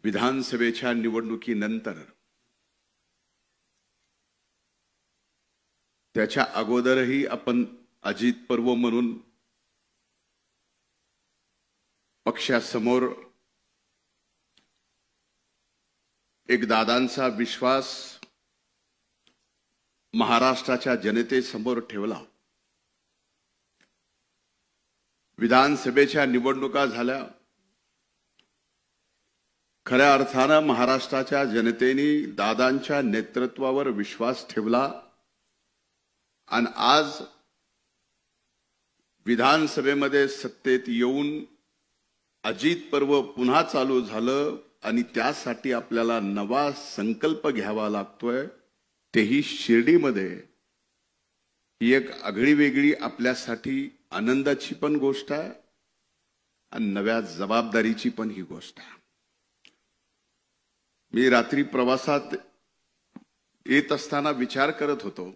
विधानसभेच्या निवडणुकीनंतर त्याच्या अगोदरही आपण अजित पर्व म्हणून पक्षासमोर एक दादांचा विश्वास महाराष्ट्राच्या जनतेसमोर ठेवला। विधानसभेच्या निवडणुका झाल्या, खऱ्या अर्थाने महाराष्ट्राच्या जनतेने दादांच्या नेतृत्वावर विश्वास ठेवला आणि आज विधानसभेमध्ये सत्तेत येऊन अजित पर्व पुन्हा चालू झालं आणि त्यासाठी आपल्याला नवा संकल्प घ्यावा लागतोय, तेही शिर्डीमध्ये। ही एक आगळी वेगळी आपल्यासाठी आनंदाची पण गोष्ट आहे आणि नव्या जबाबदारीची पण ही गोष्ट आहे। मी रात्री प्रवासात येत असताना विचार करत होतो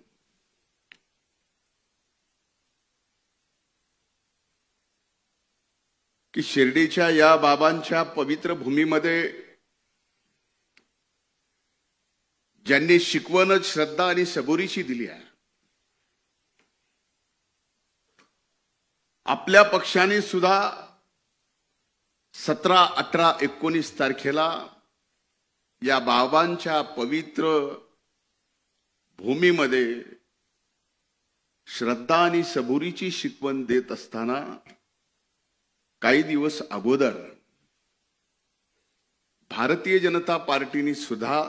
की शिर्डीच्या या बाबांच्या पवित्र भूमीमध्ये ज्यांनी शिकवणच श्रद्धा आणि सबुरीची दिली आहे, आपल्या पक्षाने सुद्धा 17, 18, 19 तारखेला या बाबांच्या पवित्र भूमीमध्ये श्रद्धा आणि सबुरीची शिकवण देत असताना काही दिवस अगोदर भारतीय जनता पार्टीने सुद्धा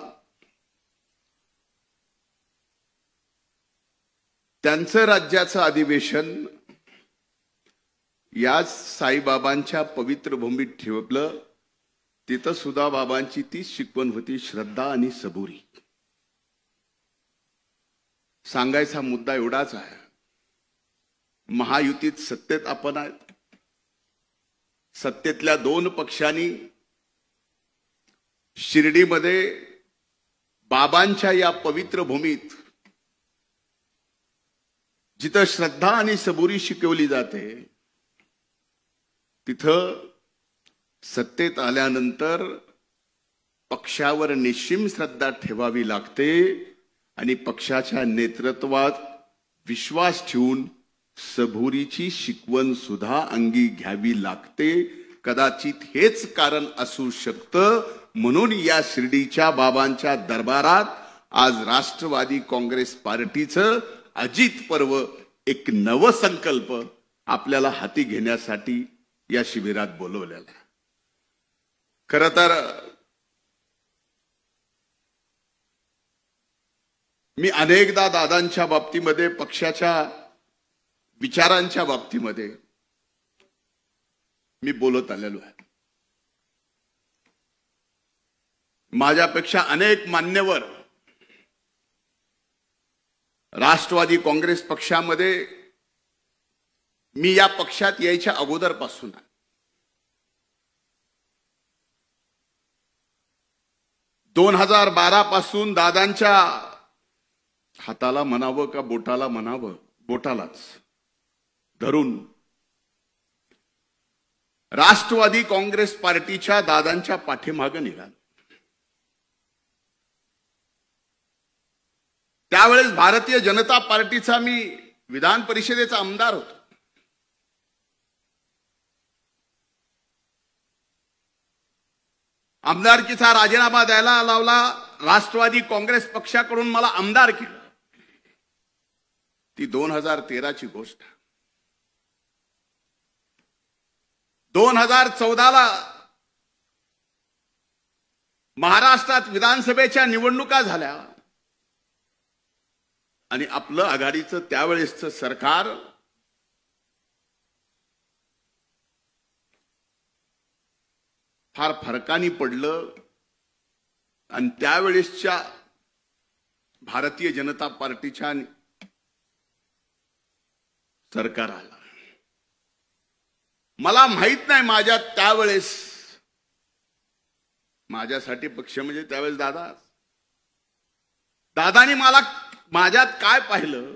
त्यांचं राज्याचं अधिवेशन याच साईबाबांच्या पवित्र भूमीत ठेवलं। तिथं सुद्धा बाबांची तीच शिकवण होती, श्रद्धा आणि सबुरी। सांगायचा मुद्दा एवढाच आहे, महायुतीत सत्तेत आपण आहेत, सत्तेतल्या 2 पक्षांनी शिर्डीमध्ये बाबांच्या या पवित्र भूमीत जिथं श्रद्धा आणि सबुरी शिकवली जाते, तिथं सत्तेत आल्यानंतर पक्षावर निश्चिम श्रद्धा ठेवावी लागते आणि पक्षाच्या नेतृत्वात विश्वास ठेवून सबुरीची शिकवण सुद्धा अंगी घ्यावी लागते। कदाचित हेच कारण असू शकतं म्हणून या शिर्डीच्या बाबांच्या दरबारात आज राष्ट्रवादी काँग्रेस पार्टीचं अजित पर्व एक नवसंकल्प आपल्याला हाती घेण्यासाठी या शिबिरात बोलवलेला। खरं तर मी अनेकदा दादांच्या बाबतीमध्ये, पक्षाच्या विचारांच्या बाबतीमध्ये मी बोलत आलेलो आहे। माझ्यापेक्षा अनेक मान्यवर राष्ट्रवादी काँग्रेस पक्षामध्ये मी या पक्षात यायच्या अगोदरपासून आहे। 2012 पासून दादांच्या हाताला म्हणावं का बोटाला म्हणावं, बोटालाच धरून राष्ट्रवादी काँग्रेस पार्टीच्या दादांच्या पाठीमागे निघालो। त्यावेळेस भारतीय जनता पार्टीचा मी विधान परिषदेचा आमदार होतो। आमदारकीचा राजीनामा द्यायला लावला, राष्ट्रवादी काँग्रेस पक्षाकडून मला आमदार केलं। ती 2013 ची गोष्ट। 2014ला महाराष्ट्रात विधानसभेच्या निवडणुका झाल्या आणि आपलं आघाडीचं त्यावेळेसचं सरकार फार फरकाने पडलं आणि त्यावेळेसच्या भारतीय जनता पार्टीच्या सरकार आला। मला माहित नाही माझ्या त्यावेळेस, माझ्यासाठी पक्ष म्हणजे त्यावेळेस दादानी मला माझ्यात काय पाहिलं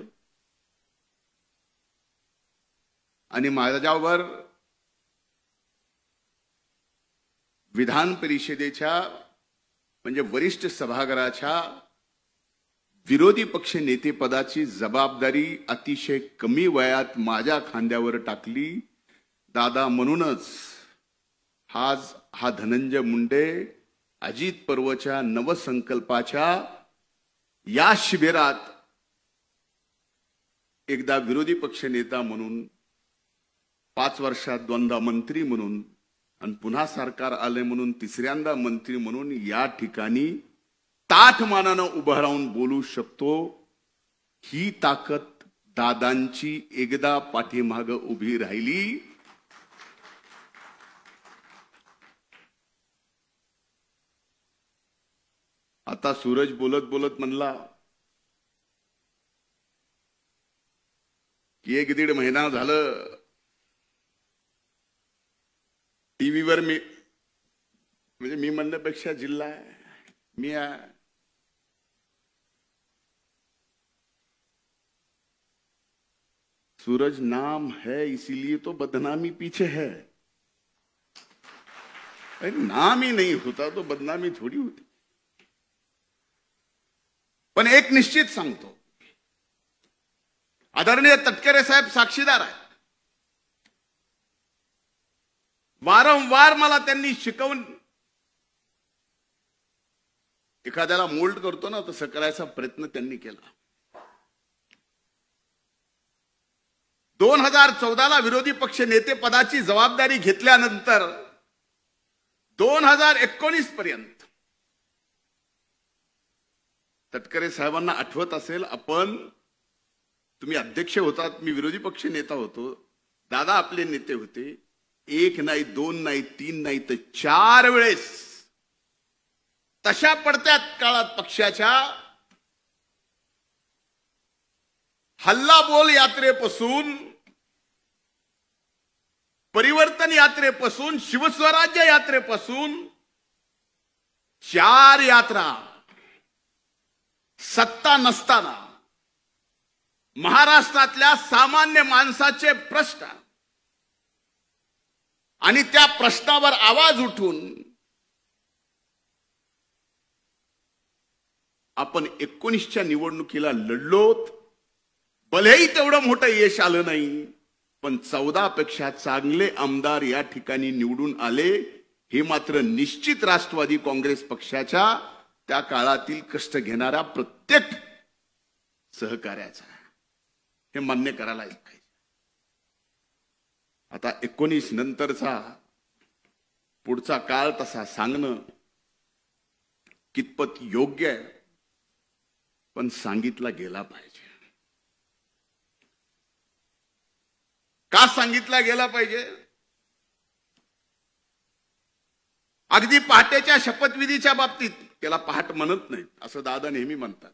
आणि माझ्यावर विधान परिषदेच्या म्हणजे वरिष्ठ सभागृहाच्या विरोधी पक्ष नेतेपदाची जबाबदारी अतिशय कमी वयात माझ्या खांद्यावर टाकली दादा. म्हणूनच आज हा धनंजय मुंडे अजित पर्वच्या नवसंकल्पाच्या या शिबिरात एकदा विरोधी पक्ष नेता म्हणून, 5 वर्षात 2दा मंत्री म्हणून आणि पुन्हा सरकार आले म्हणून तिसऱ्यांदा मंत्री म्हणून या ठिकाणी ताठमानानं उभं राहून बोलू शकतो. ही ताकद दादांची एकदा पाठीमाग उभी राहिली. आता सूरज बोलत बोलत म्हणला की 1-1.5 महिना झालं टीव्हीवर मी, म्हणजे मी म्हणण्यापेक्षा जिल्हा आहे, मी आहे. सूरज नाम है इसीलिए तो बदनामी पीछे है. अरे नाम ही नहीं होता तो बदनामी थोड़ी होती. पण एक निश्चित सांगतो, आदरणीय तटकरे साहेब साक्षीदार आहेत. वारंवार मला त्यांनी शिकवून, एखाद्याला मोल्ड करतो ना तसं करायचा प्रयत्न त्यांनी केला. 2014ला विरोधी पक्ष नेते पदाची जबाबदारी घेतल्यानंतर 2019 पर्यंत तटकरे साहेबांना आठवत असेल, तुम्ही अध्यक्ष होतात, मी विरोधी पक्ष नेता होतो, दादा आपले नेते होते. 1 नाही 2 नाही 3 नाही तर 4 वेळेस तशा पडत्यात काळात पक्षाच्या हल्लाबोल यात्रेपासून, परिवर्तन यात्रेपासून, शिवस्वराज्य यात्रेपासून 4 यात्रा सत्ता नसताना महाराष्ट्रातल्या सामान्य माणसाचे प्रश्न आणि त्या प्रश्नावर आवाज उठून आपण 19च्या निवडणुकीला लढलोत. भलेही तेवढं मोठं यश आलं नाही, पण 14 पेक्षा चांगले आमदार या ठिकाणी निवडून आले. हे मात्र निश्चित राष्ट्रवादी काँग्रेस पक्षाच्या त्या काळातील कष्ट घेणाऱ्या प्रत्येक सहकार्याचा, हे मान्य करायला पाहिजे. आता 19 नंतरचा पुढचा काळ तसा सांगणं कितपत योग्य आहे, पण सांगितला गेला पाहिजे. का सांगितला गेला पाहिजे? अगदी पहाटेच्या शपथविधीच्या बाबतीत, त्याला पहाट म्हणत नाही असं दादा नेहमी म्हणतात,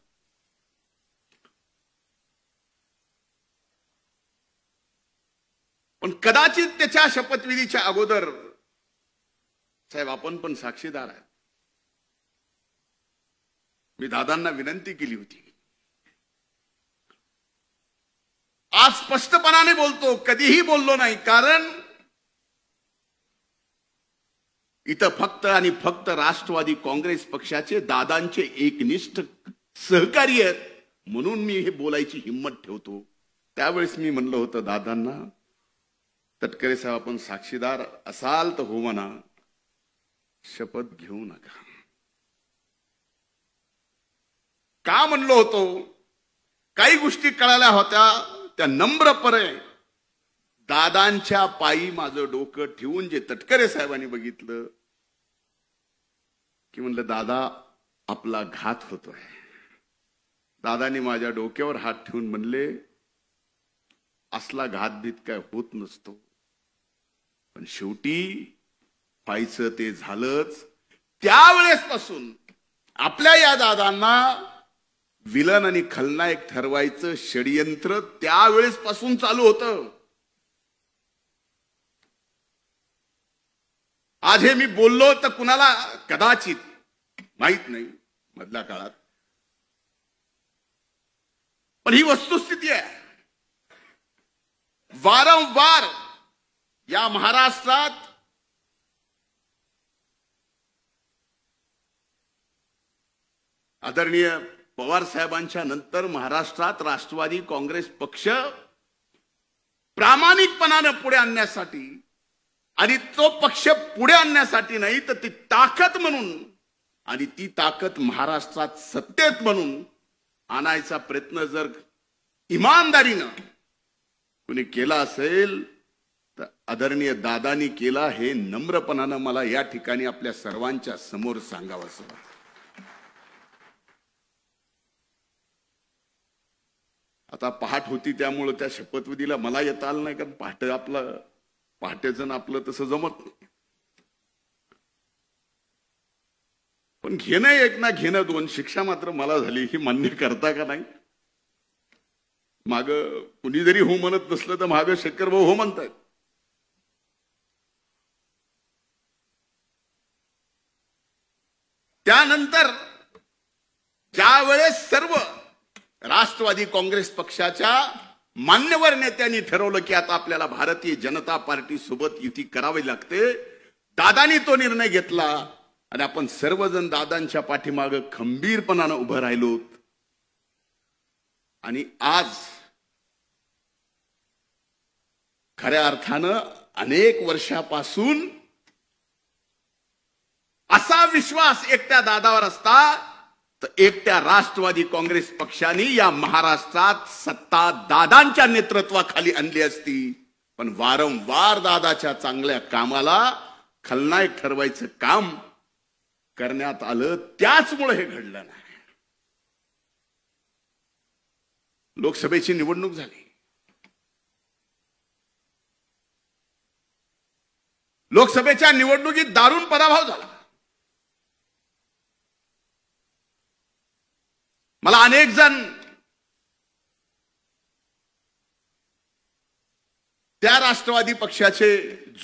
पण कदाचित त्याच्या शपथविधीच्या अगोदर साहेब आपण पण साक्षीदार आहे. मी दादांना विनंती केली होती, आज स्पष्टपणाने बोलतो, कधीही बोललो नाही, कारण इथं फक्त आणि फक्त राष्ट्रवादी काँग्रेस पक्षाचे दादांचे एकनिष्ठ सहकारी आहेत, म्हणून मी हे बोलायची हिंमत ठेवतो. त्यावेळेस मी म्हणलं होतं दादांना, तटकरे साहेब आपण साक्षीदार असाल तर हो म्हणा, शपथ घेऊ नका. का म्हणलो होतो? काही गोष्टी कळाल्या होत्या, त्या नम्रपणे दादांच्या पायी माझं डोकं ठेवून जे तटकरे साहेबांनी बघितलं की म्हणलं दादा आपला घात होतोय. दादांनी माझ्या डोक्यावर हात ठेवून म्हणले, असला घातभीत काय होत नसतो, पण शेवटी व्हायचं ते झालंच. त्यावेळेसपासून आपल्या या दादांना विलन आणि खलनायक ठरवायचं षडयंत्र त्यावेळेस पासून चालू होतं. आज हे मी बोललो तर कुणाला कदाचित माहित नाही मधल्या काळात, पण ही वस्तुस्थिती आहे. वारंवार या महाराष्ट्रात आदरणीय पवार साहेबांच्या नंतर महाराष्ट्रात राष्ट्रवादी काँग्रेस पक्ष प्रामाणिकपणाने पुढे आणण्यासाठी आणि तो पक्ष पुढे आणण्यासाठी नाही तर ती ताकद म्हणून आणि ती ताकद महाराष्ट्रात सत्तेत म्हणून आणायचा प्रयत्न जर इमानदारीनं कुणी केला असेल तर आदरणीय दादांनी केला, हे नम्रपणानं मला या ठिकाणी आपल्या सर्वांच्या समोर सांगावंसं वाटतं. आता पहाट होती त्यामुळे त्या शपथविधीला मला येता आलं नाही, कारण पहाटेचं आपलं तसं जमत नाही. पण घेणं एक ना घेणं दोन, शिक्षा मात्र मला झाली, ही मान्य करता का नाही? माग कुणी जरी हो म्हणत नसलं तर माग शेखर भाऊ हो म्हणतायत. त्यानंतर ज्यावेळेस सर्व राष्ट्रवादी काँग्रेस पक्षाच्या मान्यवर नेत्यांनी ठरवलं की आता आपल्याला भारतीय जनता पार्टी सोबत युती करावी लागते, दादांनी तो निर्णय घेतला आणि आपण सर्वजण दादांच्या पाठीमागे खंबीरपणानं उभं राहिलो. आणि आज खऱ्या अर्थानं अनेक वर्षापासून असा विश्वास एकट्या दादावर असता तर एकट्या राष्ट्रवादी काँग्रेस पक्षाने या महाराष्ट्रात सत्ता दादांच्या नेतृत्वाखाली आणली असती. पण वारंवार दादाच्या चांगल्या कामाला खलनायक ठरवायचं काम करण्यात आलं, त्याचमुळे हे घडलं नाही. लोकसभेची निवडणूक झाली. लोकसभेच्या निवडणुकीत दारुण पराभव झाला. मला अनेक जण त्या राष्ट्रवादी पक्षाचे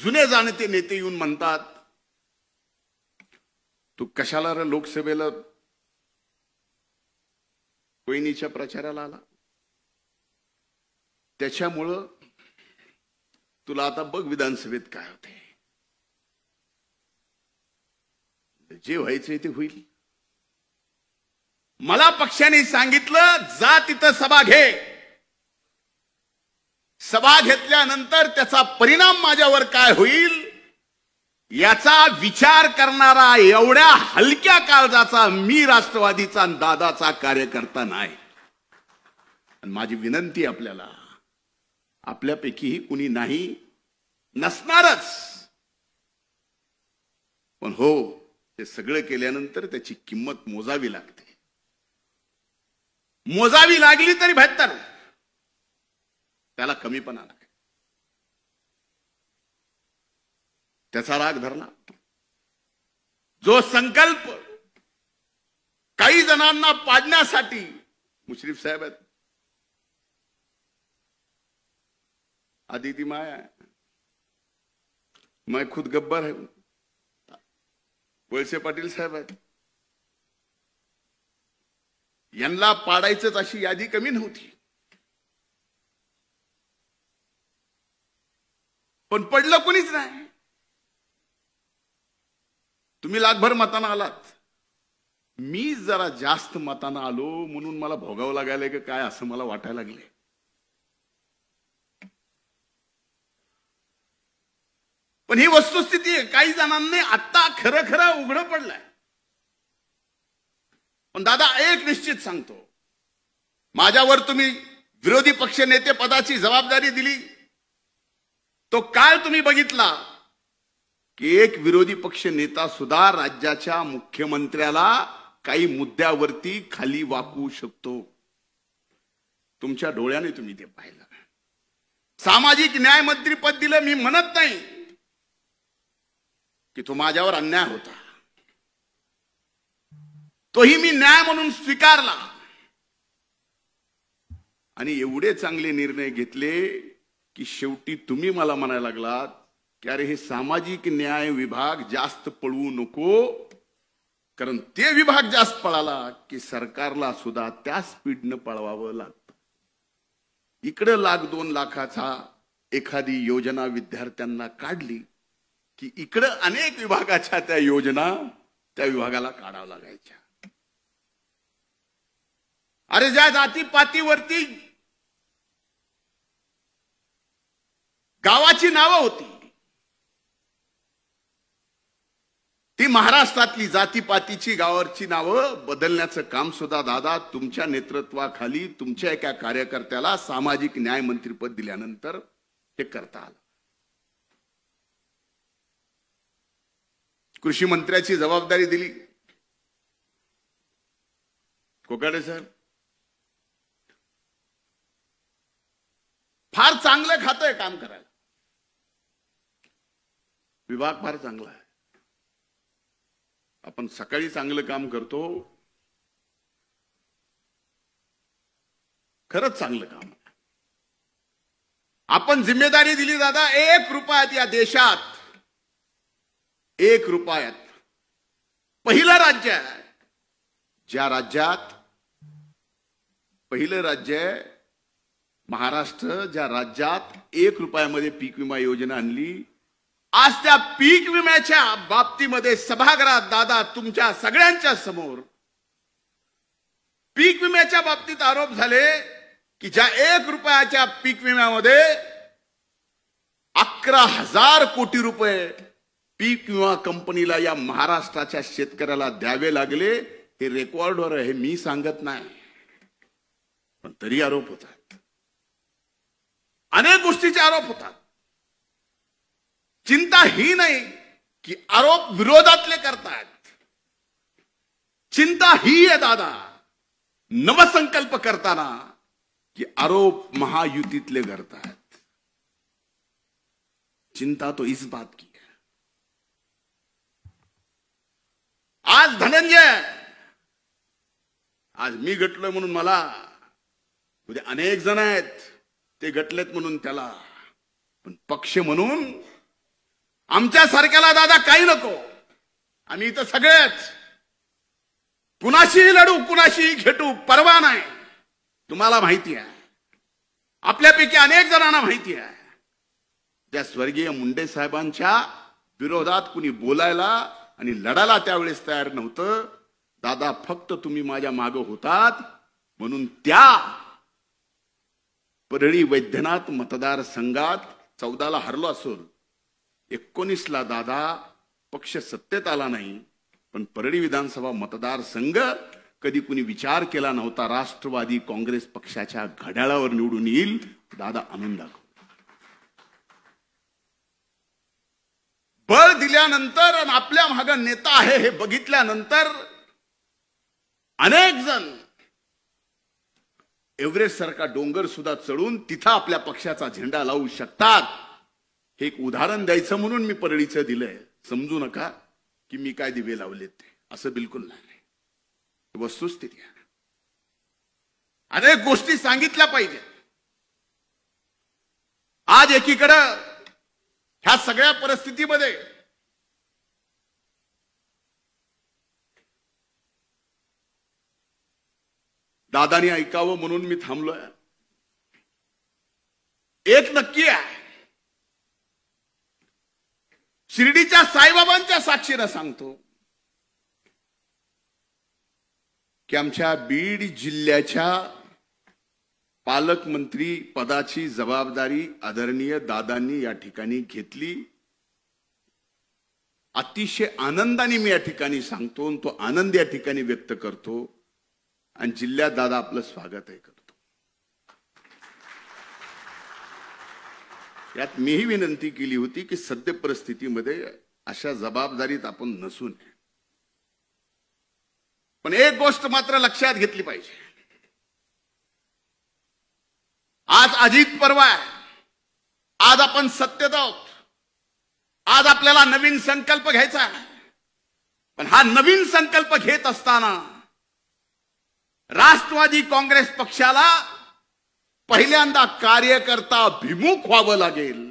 जुने जाणते नेते येऊन म्हणतात, तू कशाला रे लोकसभेला कोयनीच्या प्रचाराला आला? त्याच्यामुळं तुला आता बघ विधानसभेत काय होते. जे व्हायचंय ते होईल. मला पक्षाने सांगितलं जा तिथं सभा घे. सभा घेतल्यानंतर त्याचा परिणाम माझ्यावर काय होईल याचा विचार करणारा एवढ्या हलक्या काळजाचा मी राष्ट्रवादीचा आणि दादाचा कार्यकर्ता नाही. आणि माझी विनंती आपल्याला, आपल्यापैकीही कुणी नाही नसणारच, पण हो ते सगळं केल्यानंतर त्याची किंमत मोजावी लागते. मोजावी लागली तरी बेहतर, त्याला कमीपणा नाही. त्याचा राग धरला. जो संकल्प काही जणांना पाडण्यासाठी मुश्रीफ साहेब आहेत, आदिती माया है, मैं खुद गब्बर है, वळसे पाटील साहेब आहेत, यांना पाडायचंच अशी यादी कमी नव्हती. पण पडलं कोणीच नाही. तुम्ही लाखभर मतांना आलात, मी जरा जास्त मतांना आलो म्हणून मला भोगावं लागायला की काय असं मला वाटायला लागले. पण ही वस्तुस्थिती आहे. काही जणांनी आता खरं खरं उघडं पडलंय. पण दादा एक निश्चित सांगतो, माझ्यावर तुम्ही विरोधी पक्ष नेते पदाची जबाबदारी दिली, तो काळ तुम्ही बघितला की एक विरोधी पक्ष नेता सुद्धा राज्याच्या मुख्यमंत्र्याला काही मुद्द्यावरती खाली वाकवू शकतो. तुमच्या डोळ्याने तुम्ही ते पाहिलं. सामाजिक न्याय मंत्री पद दिलं, मी म्हणत नाही की तो माझ्यावर अन्याय होता, तोही मी न्याय म्हणून स्वीकारला आणि एवढे चांगले निर्णय घेतले की शेवटी तुम्ही मला म्हणायला लागलात की अरे हे सामाजिक न्याय विभाग जास्त पळवू नको, कारण ते विभाग जास्त पळाला की सरकारला सुद्धा त्या स्पीडनं पळवावं लागतं. इकडे लाख 2 लाखाचा एखादी योजना विद्यार्थ्यांना काढली की इकडे अनेक विभागाच्या त्या योजना त्या विभागाला काढावं लागायच्या. अरे ज्या जातीपातीवरती गावाची नावं होती, ती महाराष्ट्रातली जातीपातीची गावाची नावं बदलण्याचं काम सुद्धा दादा तुमच्या नेतृत्वाखाली तुमच्या एका कार्यकर्त्याला सामाजिक न्याय मंत्रीपद दिल्यानंतर ते करता आलं. कृषी मंत्र्याची जबाबदारी दिली कोकाटे सर. फार चांगलं खातंय काम करायला, विभाग फार चांगला आहे. आपण सकाळी चांगलं काम करतो, खरंच चांगलं काम. आपण जिम्मेदारी दिली दादा, 1 रुपयात या देशात 1 रुपयात पहिलं राज्य आहे, ज्या राज्यात पहिलं राज्य आहे महाराष्ट्र, ज्या राज्यात 1 रुपयामध्ये पीक विमा योजना आणली. आज त्या पीक विम्याच्या बाबतीमध्ये सभागृहात दादा तुमच्या सगळ्यांच्या समोर पीक विम्याच्या बाबतीत आरोप झाले की ज्या 1 रुपयाच्या पीक विम्यामध्ये 11,000 कोटी रुपये पीक विमा कंपनीला या महाराष्ट्राच्या शेतकऱ्याला द्यावे लागले. हे रेकॉर्डवर आहे, मी सांगत नाही, पण तरी आरोप होतात, अनेक गोष्टीचे आरोप होतात. चिंता ही नाही की आरोप विरोधातले करतायत, चिंता ही आहे दादा नवसंकल्प करताना की आरोप महायुतीतले करतायत. चिंता तो इस बात की है. आज धनंजय, आज मी गटलोय म्हणून मला, उद्या अनेक जण आहेत ते गटलेत म्हणून त्याला, पण पक्ष म्हणून आमच्या सारख्याला दादा काही नको. आम्ही इथं सगळेच कुणाशीही लढू, कुणाशीही घेटू, परवा नाही. तुम्हाला माहिती आहे, आपल्यापैकी अनेक जणांना माहिती आहे, त्या स्वर्गीय मुंडे साहेबांच्या विरोधात कुणी बोलायला आणि लढायला त्यावेळेस तयार नव्हतं. दादा फक्त तुम्ही माझ्या मागे होतात म्हणून त्या परळी वैद्यनाथ मतदारसंघात 14ला हरलो असून 19ला दादा पक्ष सत्तेत आला नाही, पण परळी विधानसभा मतदारसंघ कधी कुणी विचार केला नव्हता राष्ट्रवादी काँग्रेस पक्षाच्या घड्याळावर निवडून येईल. दादा आणून दाखव. बळ दिल्यानंतर आणि आपल्या मागे नेता आहे हे बघितल्यानंतर अनेक जण एव्हरेस्ट सारखा डोंगर सुद्धा चढून तिथं आपल्या पक्षाचा झेंडा लावू शकतात. हे एक उदाहरण द्यायचं म्हणून मी परळीचं दिलंय. समजू नका की मी काय दिवे लावलेत ते, असं बिलकुल नाही. वस्तुस्थिती आहे. अनेक गोष्टी सांगितल्या पाहिजे. आज एकीकडं ह्या सगळ्या परिस्थितीमध्ये दादानी ऐकावं म्हणून मी थांबलोय. एक नक्की आहे, शिर्डीच्या साईबाबांच्या साक्षीने सांगतो की आमच्या बीड जिल्ह्याच्या पालकमंत्री पदाची जबाबदारी आदरणीय दादांनी या ठिकाणी घेतली. अतिशय आनंदाने मी या ठिकाणी सांगतो, तो आनंद या ठिकाणी व्यक्त करतो आणि जिल्ह्यात दादा आपलं स्वागत आहे करतो. यात मीही विनंती केली होती की सद्य परिस्थितीमध्ये अशा जबाबदारीत आपण नसू नये. पण एक गोष्ट मात्र लक्षात घेतली पाहिजे. आज अजित पर्व आहे, आज आपण सत्तेत आहोत, आज आपल्याला नवीन संकल्प घ्यायचा आहे. पण हा नवीन संकल्प घेत असताना राष्ट्रवादी काँग्रेस पक्षाला पहिल्यांदा कार्यकर्ता भिमुख व्हावं लागेल.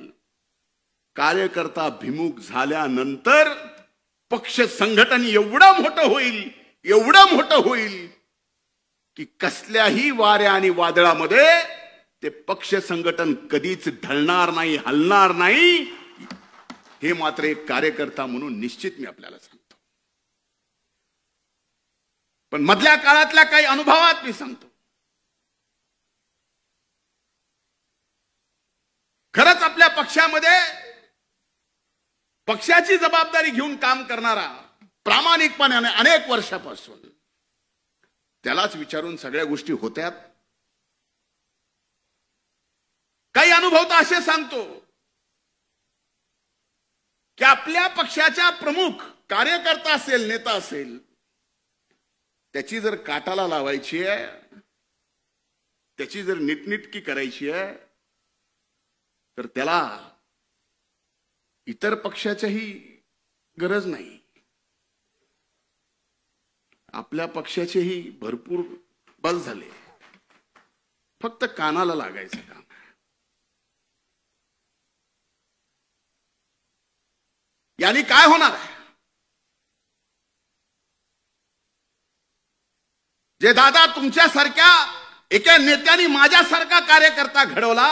कार्यकर्ता भिमुख झाल्यानंतर पक्ष संघटन एवढं मोठं होईल की कसल्याही वाऱ्या आणि वादळामध्ये ते पक्ष संघटन कधीच ढळणार नाही, हलणार नाही. हे मात्र एक कार्यकर्ता म्हणून निश्चित मी आपल्याला सांगतो. पण मधल्या काळातल्या काही अनुभवात मी सांगतो. पक्षामध्ये पक्षाची जबाबदारी घेऊन काम करणारा प्रामाणिकपणाने अनेक वर्षापासून, त्यालाच विचारून सगळ्या गोष्टी होत्यात. काही अनुभव तर असे सांगतो की आपल्या पक्षाच्या प्रमुख कार्यकर्ता असेल, नेता असेल, त्याची जर काटाला लावायची आहे, त्याची जर नीटनीटकी करायची आहे, तर त्याला इतर पक्षाच्याही गरज नाही. आपल्या पक्षाचेही भरपूर बस झाले, फक्त कानाला लागायचं काम. यानी काय होणार आहे? जे दादा तुमच्यासारख्या एका नेत्याने माझ्यासारखा कार्यकर्ता घडवला,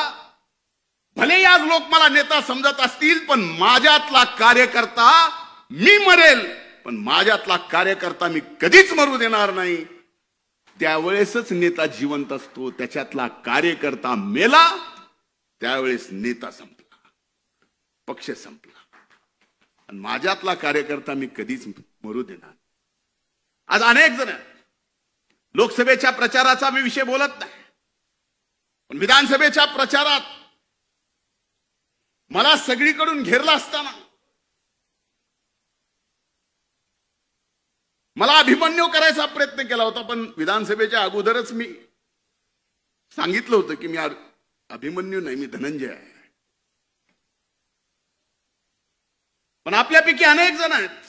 भले आज लोक मला नेता समजत असतील, पण माझ्यातला कार्यकर्ता मी मरेल, पण माझ्यातला कार्यकर्ता मी कधीच मरू देणार नाही. त्यावेळेसच नेता जिवंत असतो. त्याच्यातला कार्यकर्ता मेला त्यावेळेस नेता संपला, पक्ष संपला. आणि माझ्यातला कार्यकर्ता मी कधीच मरू देणार. आज अनेक जण लोकसभेच्या प्रचाराचा मी विषय बोलत नाही, पण विधानसभेच्या प्रचारात मला सगळीकडून घेरला असताना मला अभिमन्यू करायचा प्रयत्न केला होता. पण विधानसभेच्या अगोदरच मी सांगितलं होतं की मी अभिमन्यू नाही, मी धनंजय आहे. पण आपल्यापैकी अनेक जण आहेत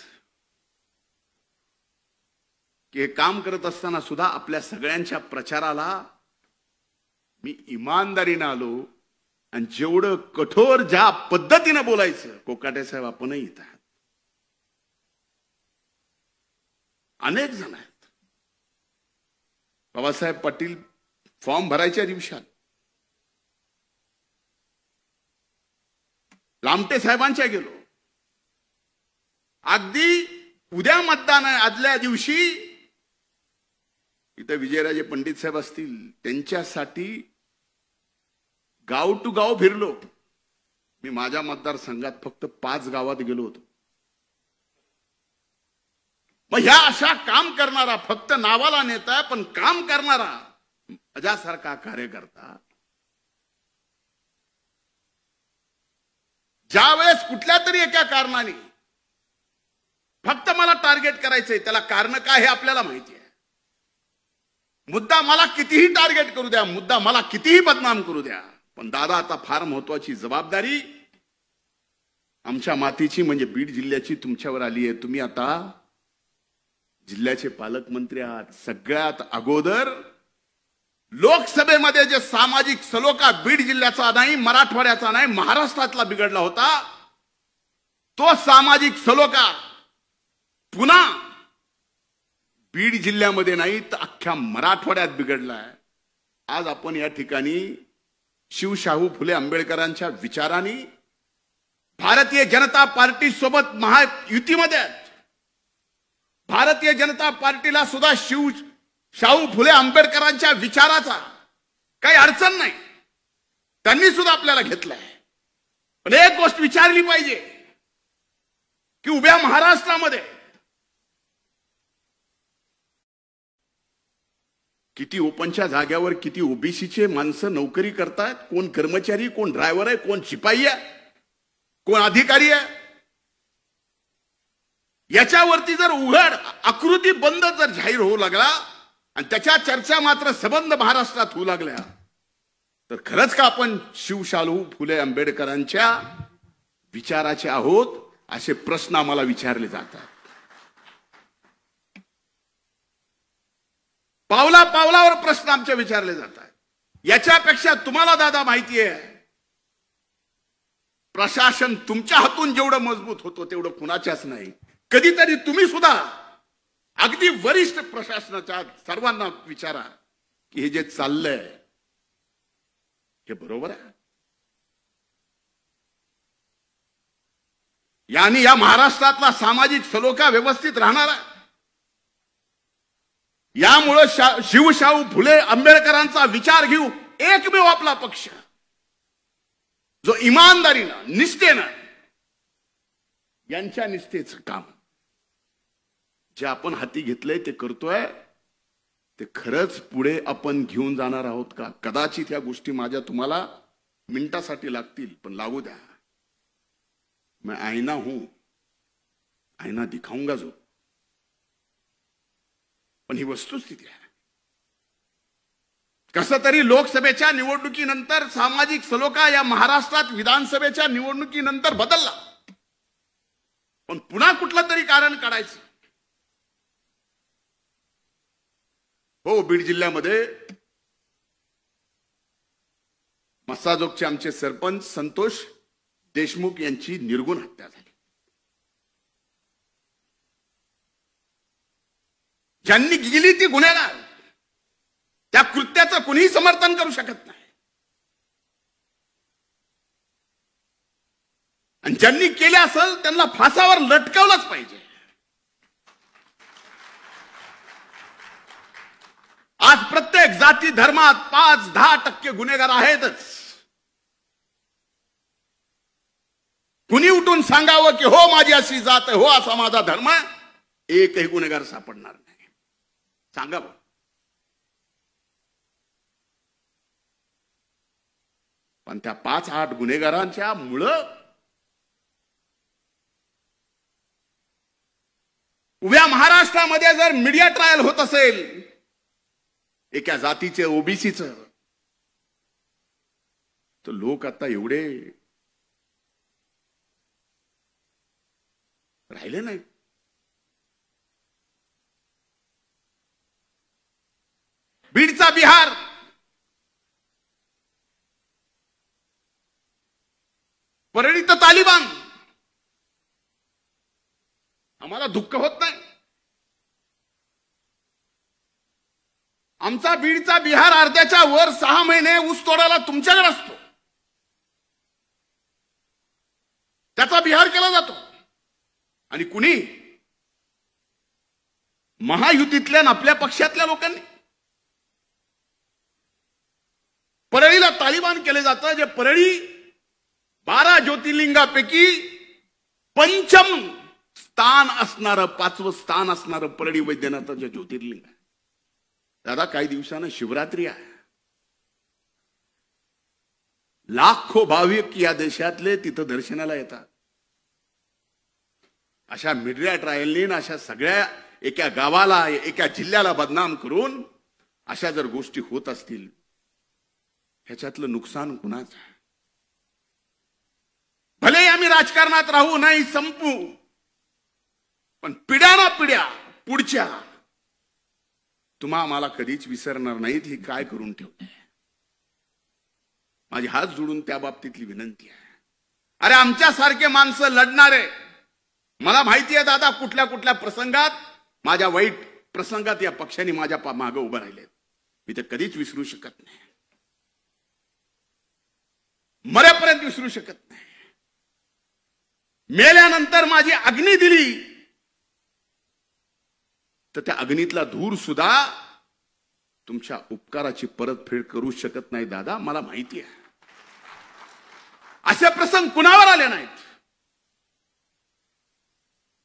की हे काम करत असताना सुद्धा आपल्या सगळ्यांच्या प्रचाराला मी इमानदारीने आलो. आणि जेवढं कठोर ज्या पद्धतीने बोलायचं, कोकाटे साहेब आपणही इथं आहात, अनेक जण आहेत. बाबासाहेब पाटील फॉर्म भरायच्या दिवसात लामटे साहेबांच्या गेलो. अगदी उद्या मतदान आहे, आदल्या दिवशी इथं विजयराजे पंडित साहेब असतील, त्यांच्यासाठी गाव टू गाव फिरलो. मी माझ्या मतदारसंघात फक्त 5 गावात गेलो होतो. मग ह्या अशा काम करणारा, फक्त नावाला नेता पण काम करणारा माझ्यासारखा कार्यकर्ता ज्या वेळेस कुठल्या तरी एका कारणाने फक्त मला टार्गेट करायचंय, त्याला कारण काय हे आपल्याला माहिती आहे. मुद्दा मला कितीही टार्गेट करू द्या, मुद्दा मला कितीही बदनाम करू द्या, पण दादा आता फार महत्वाची जबाबदारी आमच्या मातीची म्हणजे बीड जिल्ह्याची तुमच्यावर आली आहे. तुम्ही आता जिल्ह्याचे पालकमंत्री आहात. सगळ्यात अगोदर लोकसभेमध्ये जे सामाजिक सलोखा बीड जिल्ह्याचा नाही, मराठवाड्याचा नाही, महाराष्ट्रातला बिघडला होता, तो सामाजिक सलोखा पुन्हा बीड जिल्ह्यामध्ये नाही तर अख्ख्या मराठवाड्यात बिघडलाय. आज आपण या ठिकाणी शिवशाहू फुले आंबेडकरांच्या विचारांनी भारतीय जनता पार्टी सोबत महायुतीमध्ये आहेत. भारतीय जनता पार्टीला सुद्धा शाहू फुले आंबेडकरांच्या विचाराचा काही अडचण नाही, त्यांनी सुद्धा आपल्याला घेतलाय. पण एक गोष्ट विचारली पाहिजे की उभ्या महाराष्ट्रामध्ये किती ओपनच्या जाग्यावर किती ओबीसीचे माणसं नोकरी करतात, कोण कर्मचारी, कोण ड्रायव्हर आहे, कोण शिपाई आहे, कोण अधिकारी आहे. याच्यावरती जर उघड आकृती बंद जर जाहीर होऊ लागला आणि त्याच्या चर्चा मात्र सबंध महाराष्ट्रात होऊ लागल्या, तर खरंच का आपण शिवशाहू फुले आंबेडकरांच्या विचाराचे आहोत असे प्रश्न आम्हाला विचारले जातात. पावला पावलावर प्रश्न आमचे विचारले जातात. याच्यापेक्षा तुम्हाला दादा माहिती आहे, प्रशासन तुमच्या हातून जेवढं मजबूत होतो तेवढं कुणाच्याच नाही. कधीतरी तुम्ही सुद्धा अगदी वरिष्ठ प्रशासनाच्या सर्वांना विचारा की हे जे चाललंय हे बरोबर आहे. यानी या महाराष्ट्रातला सामाजिक सलोखा व्यवस्थित राहणार आहे. यामुळे शिवशाहू फुले आंबेडकरांचा विचार घेऊ एकमेव आपला पक्ष जो इमानदारीनं निष्ठेनं यांच्या निष्ठेचं काम जे आपण हाती घेतलंय ते करतोय, ते खरंच पुढे आपण घेऊन जाणार आहोत का? कदाचित या गोष्टी माझ्या तुम्हाला मिनिटासाठी लागतील, पण लागू द्या. मैं आईना हूं, आईना दिखाऊंगा जो. पण ही वस्तुस्थिती आहे. कसं तरी लोकसभेच्या निवडणुकीनंतर सामाजिक सलोखा या महाराष्ट्रात विधानसभेच्या निवडणुकीनंतर बदलला, पण पुन्हा कुठलं तरी कारण काढायचं. हो, बीड जिल्ह्यामध्ये मस्साजोगचे आमचे सरपंच संतोष देशमुख यांची निर्गुण हत्या झाली. ज्यांनी केली ती गुन्हेगार, त्या कृत्याचं कुणीही समर्थन करू शकत नाही. आणि ज्यांनी केले असेल त्यांना फासावर लटकवलंच पाहिजे. आज प्रत्येक जाती धर्मात 5-10% गुन्हेगार आहेतच. कुणी उठून सांगावं की हो माझी अशी जात आहे, हो असा माझा धर्म आहे, एकही गुन्हेगार सापडणार नाही. सांगावं. पण त्या 5-8 गुन्हेगारांच्या मुळे उभ्या महाराष्ट्रामध्ये जर मीडिया ट्रायल होत असेल एका जातीचे, ओबीसीचं, तर लोक आता एवढे राहिले नाही. बीडचा बिहार, परळीत तालिबान. आम्हाला दुःख होत नाही. आमचा बीडचा बिहार अर्ध्याच्या वर 6 महिने ऊस तोडायला तुमच्याकडे असतो, त्याचा बिहार केला जातो. आणि कुणी महायुतीतल्या आपल्या पक्षातल्या लोकांनी परळीला तालिबान केले जातं. जे परळी 12 ज्योतिर्लिंगापैकी पंचम स्थान असणारं, 5वं स्थान असणारं परळी वैद्यनाथाचं ज्योतिर्लिंग आहे. दादा, काही दिवसानं शिवरात्री आहे. लाखो भाविक या देशातले तिथं दर्शनाला येतात. अशा मीडिया ट्रायलनी, अशा सगळ्या एका गावाला, एका जिल्ह्याला बदनाम करून अशा जर गोष्टी होत असतील, ह्याच्यातलं नुकसान कुणाचं आहे? भले आम्ही राजकारणात राहू, नाही संपू, पण पिढ्याना पिढ्या पुढच्या तुम्हा आम्हाला कधीच विसरणार नाहीत. ही काय करून ठेवते? माझी हात जोडून त्या बाबतीतली विनंती आहे. अरे आमच्यासारखे माणसं लढणारे, मला माहिती आहे दादा, कुठल्या कुठल्या प्रसंगात, माझ्या वाईट प्रसंगात या पक्षाने माझ्या मागे उभं राहिले. मी ते कधीच विसरू शकत नाही, मरेपर्यंत विसरू शकत नाही. मेल्यानंतर माझी अग्नी दिली तर त्या अग्नीतला धूर सुद्धा तुमच्या उपकाराची परतफेड करू शकत नाही. दादा, मला माहिती आहे. असे प्रसंग कुणावर आले नाहीत.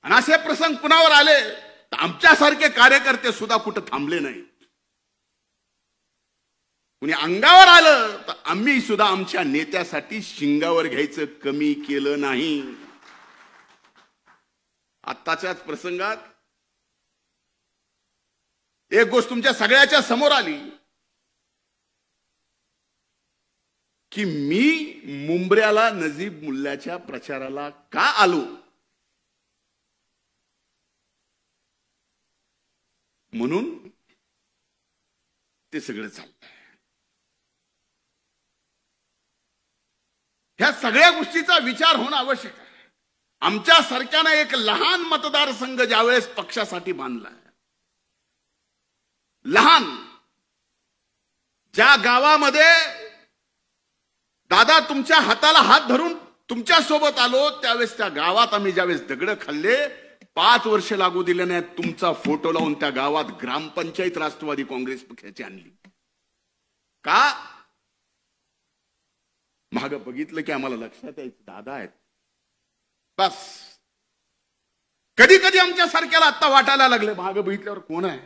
आणि असे प्रसंग कुणावर आले तर आमच्यासारखे कार्यकर्ते सुद्धा कुठं थांबले नाहीत. कुणी अंगावर आलं तर आम्ही सुद्धा आमच्या नेत्यासाठी शिंगावर घ्यायचं कमी केलं नाही. आत्ताच्याच प्रसंगात एक गोष्ट तुमच्या सगळ्याच्या समोर आली की मी मुंबऱ्याला नजीब मुल्ल्याच्या प्रचाराला का आलो, म्हणून ते सगळं चाललंय. ह्या सगळ्या गोष्टीचा विचार होणं आवश्यक आहे. आमच्या सारख्यानं एक लहान मतदारसंघ ज्यावेळेस पक्षासाठी बांधलाय, लहान, ज्या गावामध्ये दादा तुमच्या हाताला हात धरून तुमच्या सोबत आलो, त्यावेळेस त्या गावात आम्ही ज्यावेळेस दगड खाल्ले, 5 वर्ष लागू दिले नाहीत, तुमचा फोटो लावून त्या गावात ग्रामपंचायत राष्ट्रवादी काँग्रेस पक्षाची आणली. का? मागं बघितलं की आम्हाला लक्षात यायचं दादा आहेत. बस कधी कधी आमच्या सारख्याला आता वाटायला लागले मागं बघितल्यावर कोण आहे,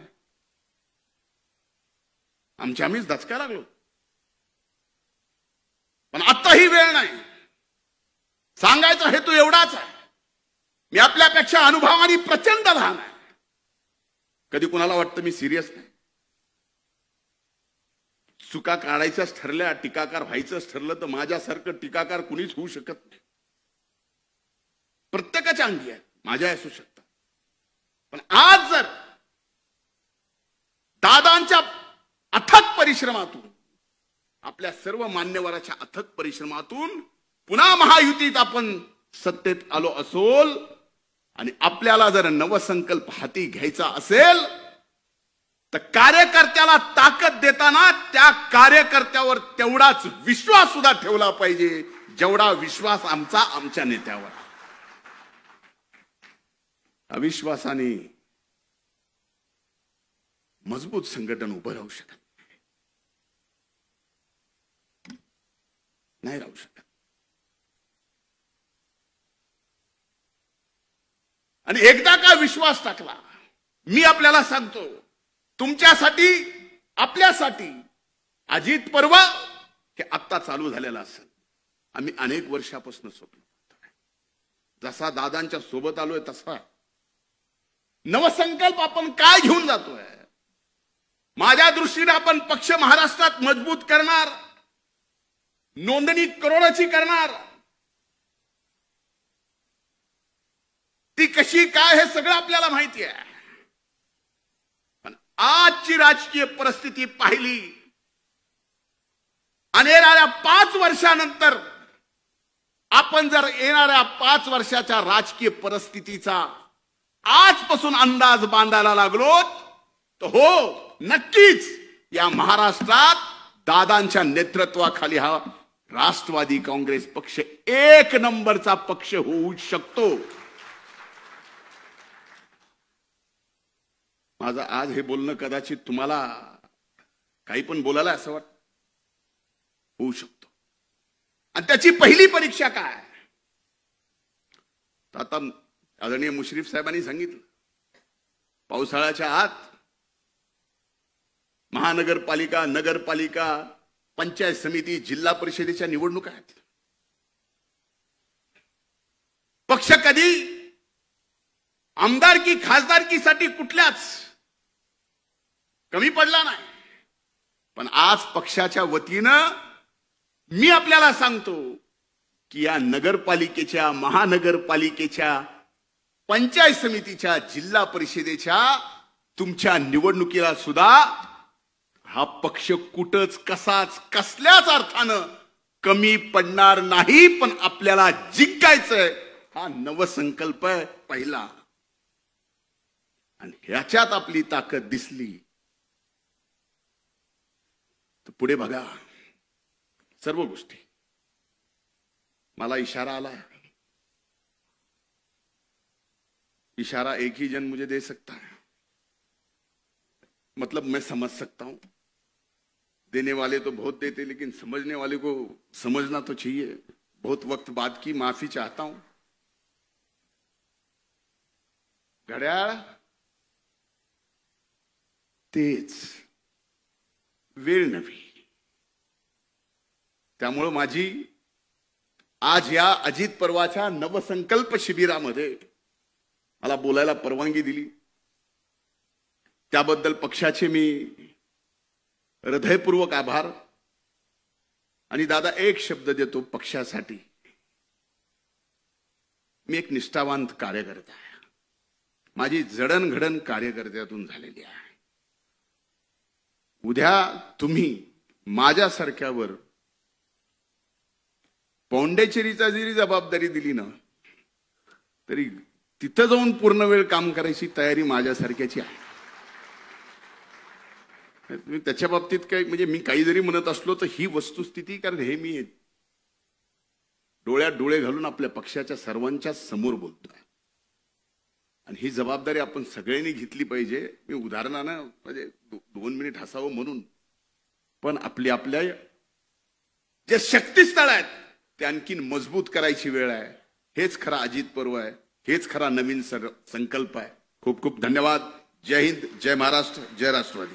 आम्हीच दचकायला लागलो. पण आता ही वेळ नाही. सांगायचा हेतू एवढाच आहे, मी आपल्यापेक्षा अनुभवाने प्रचंड लहान आहे. कधी कुणाला वाटतं मी सिरियस नाही. चुका काढायच्याच ठरल्या, टीकाकार व्हायचंच ठरलं तर माझ्यासारखं टीकाकार कुणीच होऊ शकत नाही. प्रत्येकाच्या अंगी आहे, माझ्या असू शकतात. पण आज जर दादांच्या अथक परिश्रमातून, आपल्या सर्व मान्यवराच्या अथक परिश्रमातून पुन्हा महायुतीत आपण सत्तेत आलो असोल आणि आपल्याला जर नवसंकल्प हाती घ्यायचा असेल तर कार्यकर्त्याला ताकद देताना त्या कार्यकर्त्यावर तेवढाच विश्वास सुद्धा ठेवला पाहिजे जेवढा विश्वास आमच्या नेत्यावर. अविश्वासाने मजबूत संघटन उभं राहू शकत नाही, राहू शकत. आणि एकदा का विश्वास टाकला, मी आपल्याला सांगतो, तुमच्यासाठी आपल्यासाठी अजित पर्व हे आत्ता चालू झालेला असेल. आम्ही अनेक वर्षापासून स्वप्न पाहतोय. जसा दादांच्या सोबत आलोय तसा नवसंकल्प आपण काय घेऊन जातोय. माझ्या दृष्टीने आपण पक्ष महाराष्ट्रात मजबूत करणार, नोंदणी करोडाची करणार. ती कशी काय हे सगळं आपल्याला माहिती आहे. पण आजची राजकीय परिस्थिती पाहिली आणि येणाऱ्या 5 वर्षानंतर आपण जर येणाऱ्या 5 वर्षाच्या राजकीय परिस्थितीचा आजपासून अंदाज बांधायला लागलो तर हो, नक्कीच या महाराष्ट्रात दादांच्या नेतृत्वाखाली हा राष्ट्रवादी काँग्रेस पक्ष 1 नंबरचा पक्ष होऊ शकतो. माझं आज हे बोलणं कदाचित तुम्हाला काही पण बोलायला असं वाटतं, होऊ शकतो. आणि त्याची पहिली परीक्षा काय, तर आता आदरणीय मुश्रीफ साहेबांनी सांगितलं, पावसाळ्याच्या आत महानगरपालिका, नगरपालिका, पंचायत समिती, जिल्हा परिषदेच्या निवडणुका आहेत. पक्ष कधी आमदारकी खासदारकीसाठी कुठल्याच कमी पडला नाही. पण आज पक्षाच्या वतीनं मी आपल्याला सांगतो की या नगरपालिकेच्या, महानगरपालिकेच्या, पंचायत समितीच्या, जिल्हा परिषदेच्या तुमच्या निवडणुकीला सुद्धा हा पक्ष कुठंच कसाच कसल्याच अर्थानं कमी पडणार नाही. पण आपल्याला जिंकायचंय, हा नवसंकल्प आहे पहिला. आणि ह्याच्यात आपली ताकद दिसली तर पुढे बघा सर्व गोष्टी. मला इशारा आला, इशारा एक ही जन मुझे दे सकता है, मतलब मैं समझ सकता हूं. देने वाले तो बहुत देते, लेकिन समझने वाले को समझना तो चाहिए. बहुत वक्त बाद की माफी चाहता हूं. घड्याळ तेच, वेळ नव्हे. त्यामुळे माझी आज या अजित पर्वाच्या नवसंकल्प शिबिरामध्ये मला बोलायला परवानगी दिली त्याबद्दल पक्षाचे मी हृदयपूर्वक आभार. आणि दादा एक शब्द देतो पक्षासाठी, मी एक निष्ठावान कार्यकर्ता आहे. माझी जडणघडण कार्यकर्त्यातून झालेली आहे. उद्या तुम्ही माझ्यासारख्यावर पौंडेचेरीचा जरी जबाबदारी दिली ना तरी तिथं जाऊन पूर्ण वेळ काम करायची तयारी माझ्यासारख्याची आहे. त्याच्या बाबतीत काय म्हणजे मी काही जरी म्हणत असलो तर ही वस्तुस्थिती, कारण हे मी डोळ्यात डोळे घालून आपल्या पक्षाच्या सर्वांच्या समोर बोलतोय आणि ही जबाबदारी आपण सगळ्यांनी घेतली पाहिजे. मी उदाहरणानं म्हणजे 2 मिनिट हसावं म्हणून, पण आपल्या जे शक्तीस्थळ आहेत ते आणखीन मजबूत करायची वेळ आहे. हेच खरा अजित पर्व आहे. हेच खरा नवीन संकल्प आहे. खूप खूप धन्यवाद. जय हिंद, जय महाराष्ट्र, जय राष्ट्रवादी.